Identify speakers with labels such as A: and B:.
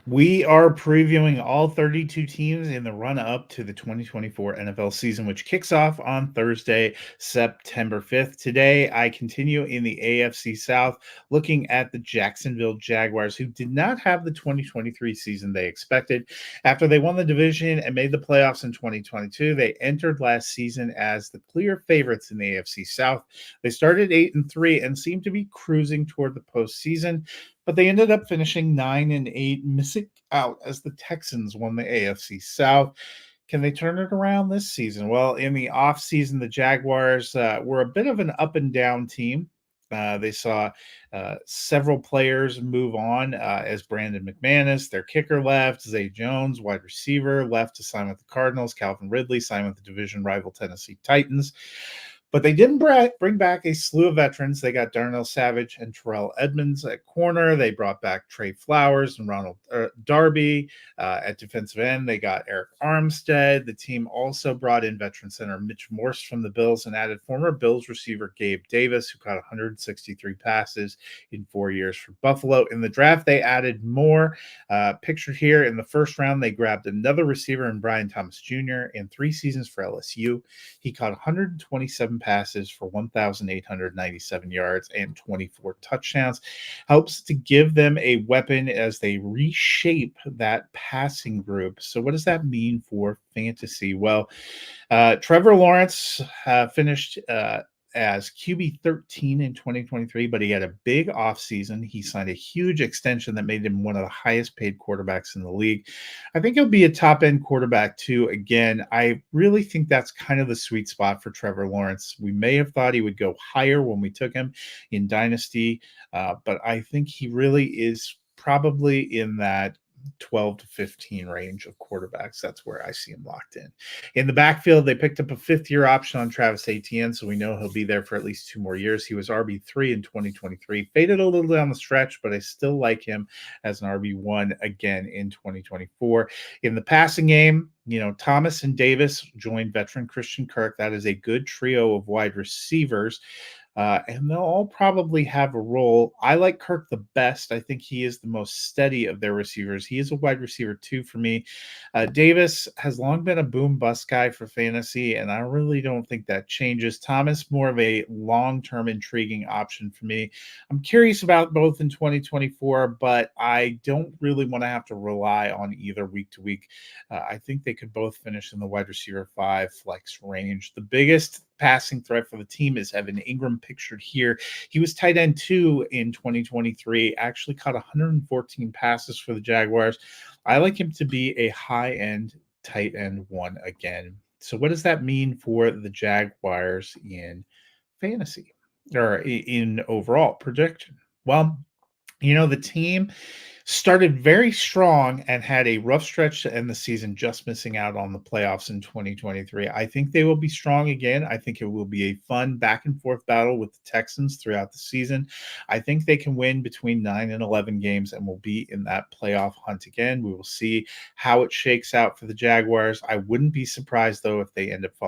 A: We are previewing all 32 teams in the run up to the 2024 NFL season, which kicks off on Thursday, September 5th. Today, I continue in the AFC South, looking at the Jacksonville Jaguars, who did not have the 2023 season they expected. After they won the division and made the playoffs in 2022, they entered last season as the clear favorites in the AFC South. They started 8-3 and seemed to be cruising toward the postseason, but they ended up finishing 9-8, missing out as the Texans won the AFC South. Can they turn it around this season? Well, in the offseason, the Jaguars were a bit of an up and down team. They saw several players move on as Brandon McManus, their kicker, left. Zay Jones, wide receiver, left to sign with the Cardinals. Calvin Ridley signed with the division rival Tennessee Titans. But they didn't bring back a slew of veterans. They got Darnell Savage and Terrell Edmonds at corner. They brought back Trey Flowers and Ronald Darby at defensive end. They got Eric Armstead. The team also brought in veteran center Mitch Morse from the Bills and added former Bills receiver Gabe Davis, who caught 163 passes in 4 years for Buffalo. In the draft, they added more. Pictured here in the first round, they grabbed another receiver in Brian Thomas Jr. in 3 seasons for LSU. He caught 127 passes for 1,897 yards and 24 touchdowns. Helps to give them a weapon as they reshape that passing group. So, what does that mean for fantasy? Well, Trevor Lawrence finished as QB 13 in 2023, but he had a big offseason. He signed a huge extension that made him one of the highest paid quarterbacks in the league. I think he'll be a top end quarterback too. Again, I really think that's kind of the sweet spot for Trevor Lawrence. We may have thought he would go higher when we took him in Dynasty, but I think he really is probably in that 12 to 15 range of quarterbacks. That's where I see him locked in. In the backfield, they picked up a 5th-year option on Travis Etienne, so we know he'll be there for at least 2 more years. He was RB3 in 2023, faded a little down the stretch, but I still like him as an RB1 again in 2024. In the passing game, Thomas and Davis joined veteran Christian Kirk. That is a good trio of wide receivers. And they'll all probably have a role. I like Kirk the best. I think he is the most steady of their receivers. He is a wide receiver too for me. Davis has long been a boom bust guy for fantasy, and I really don't think that changes. Thomas, more of a long-term intriguing option for me. I'm curious about both in 2024, but I don't really want to have to rely on either week to week. I think they could both finish in the wide receiver 5 flex range. The biggest passing threat for the team is Evan Ingram, pictured here. He was tight end 2 in 2023, actually caught 114 passes for the Jaguars. I like him to be a high-end tight end 1 again. So what does that mean for the Jaguars in fantasy or in overall prediction? Well, the team started very strong and had a rough stretch to end the season, just missing out on the playoffs in 2023. I think they will be strong again. I think it will be a fun back and forth battle with the Texans throughout the season. I think they can win between 9 and 11 games and will be in that playoff hunt again. We will see how it shakes out for the Jaguars. I wouldn't be surprised, though, if they end up falling